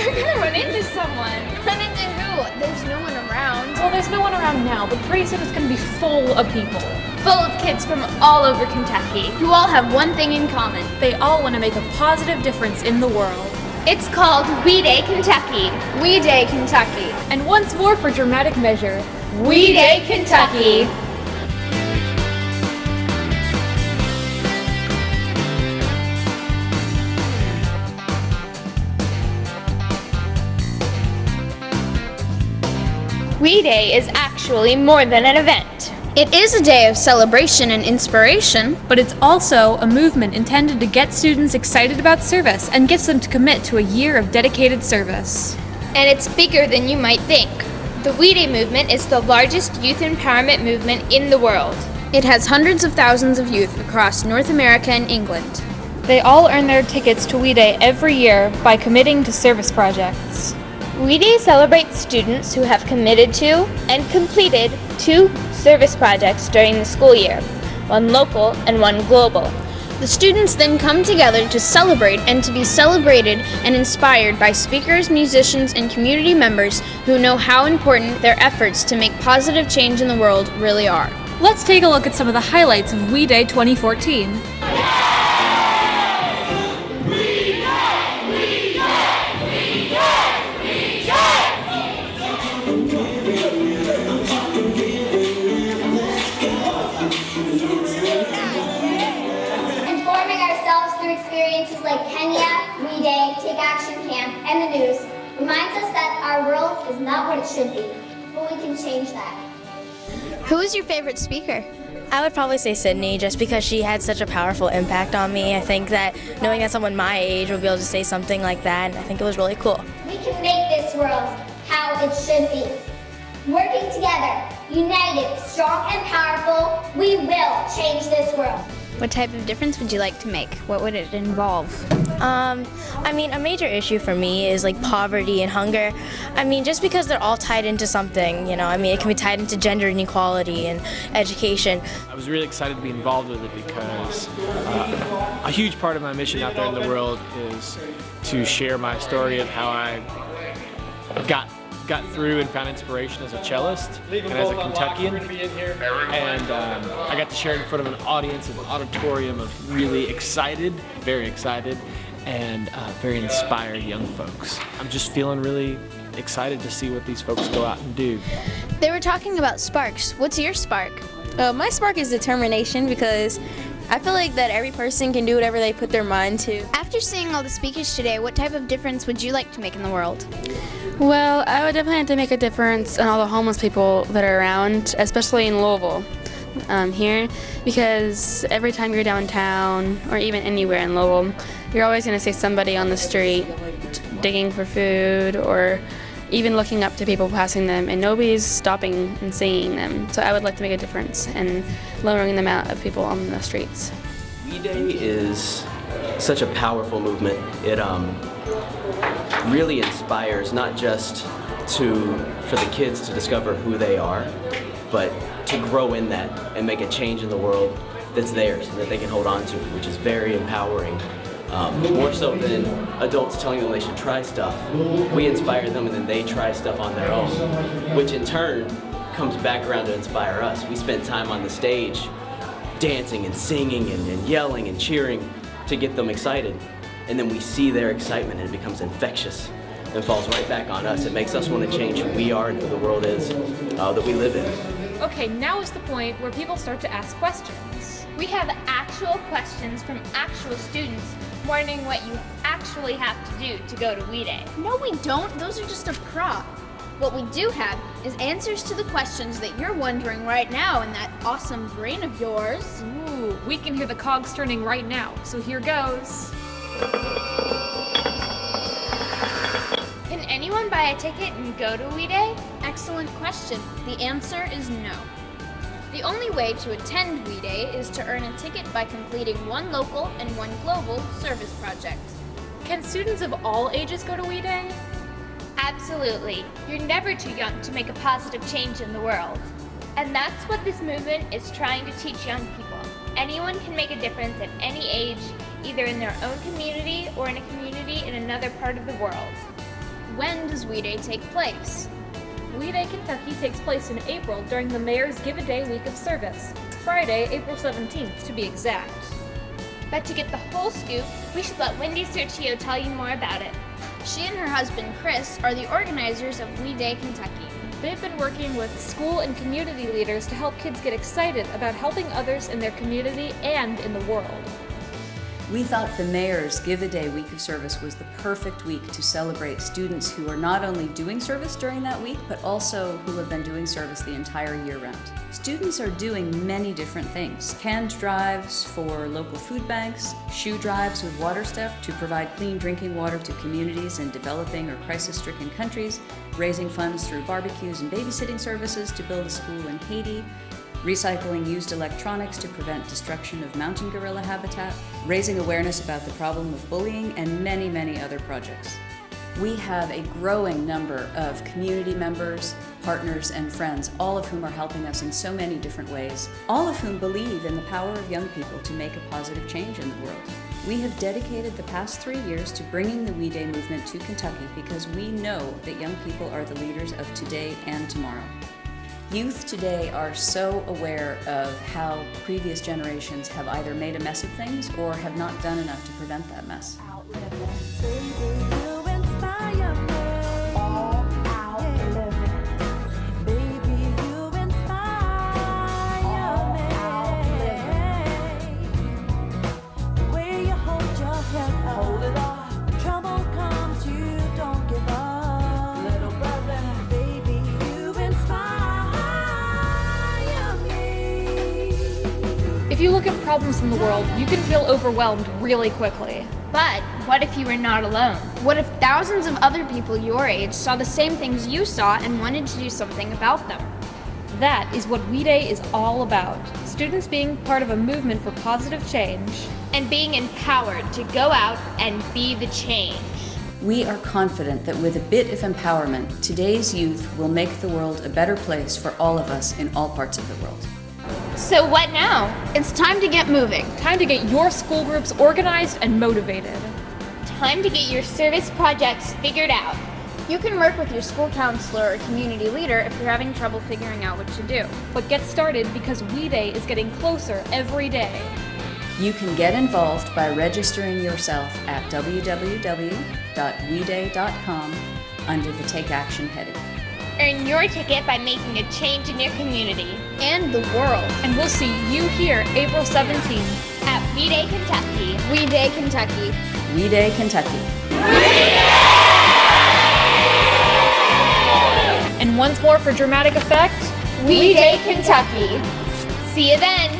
You're gonna run into someone. Run into who? There's no one around. Well, there's no one around now, but pretty soon it's gonna be full of people. Full of kids from all over Kentucky who all have one thing in common. They all want to make a positive difference in the world. It's called WE Day Kentucky. WE Day Kentucky. And once more for dramatic measure, WE Day Kentucky. WE Day is actually more than an event. It is a day of celebration and inspiration. But it's also a movement intended to get students excited about service and gets them to commit to a year of dedicated service. And it's bigger than you might think. The WE Day movement is the largest youth empowerment movement in the world. It has hundreds of thousands of youth across North America and England. They all earn their tickets to WE Day every year by committing to service projects. WE Day celebrates students who have committed to and completed 2 service projects during the school year, one local and one global. The students then come together to celebrate and to be celebrated and inspired by speakers, musicians, and community members who know how important their efforts to make positive change in the world really are. Let's take a look at some of the highlights of WE Day 2014. Experiences like Kenya, WE Day, Take Action Camp, and the news reminds us that our world is not what it should be, but we can change that. Who is your favorite speaker? I would probably say Sydney, just because she had such a powerful impact on me. I think that knowing that someone my age would be able to say something like that, and I think it was really cool. We can make this world how it should be. Working together, united, strong, and powerful, we will change this world. What type of difference would you like to make? What would it involve? I mean, a major issue for me is like poverty and hunger. I mean, just because they're all tied into something, you know, I mean, it can be tied into gender inequality and education. I was really excited to be involved with it because a huge part of my mission out there in the world is to share my story of how I got through and found inspiration as a cellist and as a Kentuckian, and I got to share it in front of an audience, an auditorium of really excited, very excited, and very inspired young folks. I'm just feeling really excited to see what these folks go out and do. They were talking about sparks. What's your spark? My spark is determination, because I feel like that every person can do whatever they put their mind to. After seeing all the speakers today, what type of difference would you like to make in the world? Well, I would definitely have to make a difference in all the homeless people that are around, especially in Louisville here, because every time you're downtown or even anywhere in Louisville, you're always going to see somebody on the street digging for food or even looking up to people passing them, and nobody's stopping and seeing them. So I would like to make a difference in lowering the amount of people on the streets. WE Day is such a powerful movement. It really inspires not just for the kids to discover who they are, but to grow in that and make a change in the world that's theirs and that they can hold on to, which is very empowering. More so than adults telling them they should try stuff, we inspire them and then they try stuff on their own, which in turn comes back around to inspire us. We spend time on the stage dancing and singing and yelling and cheering to get them excited. And then we see their excitement and it becomes infectious and falls right back on us. It makes us want to change who we are and who the world is that we live in. Okay, now is the point where people start to ask questions. We have actual questions from actual students wondering what you actually have to do to go to WE Day. No, we don't. Those are just a prop. What we do have is answers to the questions that you're wondering right now in that awesome brain of yours. Ooh, we can hear the cogs turning right now, so here goes. Can anyone buy a ticket and go to WE Day? Excellent question. The answer is no. The only way to attend WE Day is to earn a ticket by completing one local and one global service project. Can students of all ages go to WE Day? Absolutely. You're never too young to make a positive change in the world. And that's what this movement is trying to teach young people. Anyone can make a difference at any age, either in their own community or in a community in another part of the world. When does WE Day take place? WE Day Kentucky takes place in April during the Mayor's Give a Day week of service, Friday, April 17th to be exact. But to get the whole scoop, we should let Wendy Sergio tell you more about it. She and her husband, Chris, are the organizers of WE Day Kentucky. They've been working with school and community leaders to help kids get excited about helping others in their community and in the world. We thought the Mayor's Give a Day week of service was the perfect week to celebrate students who are not only doing service during that week, but also who have been doing service the entire year round. Students are doing many different things. Canned drives for local food banks, shoe drives with water step to provide clean drinking water to communities in developing or crisis-stricken countries, raising funds through barbecues and babysitting services to build a school in Haiti, recycling used electronics to prevent destruction of mountain gorilla habitat, raising awareness about the problem of bullying, and many, many other projects. We have a growing number of community members, partners, and friends, all of whom are helping us in so many different ways, all of whom believe in the power of young people to make a positive change in the world. We have dedicated the past 3 years to bringing the WE Day movement to Kentucky because we know that young people are the leaders of today and tomorrow. Youth today are so aware of how previous generations have either made a mess of things or have not done enough to prevent that mess. If you look at problems in the world, you can feel overwhelmed really quickly. But what if you were not alone? What if thousands of other people your age saw the same things you saw and wanted to do something about them? That is what WE Day is all about. Students being part of a movement for positive change. And being empowered to go out and be the change. We are confident that with a bit of empowerment, today's youth will make the world a better place for all of us in all parts of the world. So what now? It's time to get moving. Time to get your school groups organized and motivated. Time to get your service projects figured out. You can work with your school counselor or community leader if you're having trouble figuring out what to do. But get started because WE Day is getting closer every day. You can get involved by registering yourself at www.weday.com under the Take Action heading. Earn your ticket by making a change in your community and the world. And we'll see you here April 17th at WE Day Kentucky. WE Day Kentucky. WE Day Kentucky. And once more for dramatic effect, WE Day Kentucky. See you then.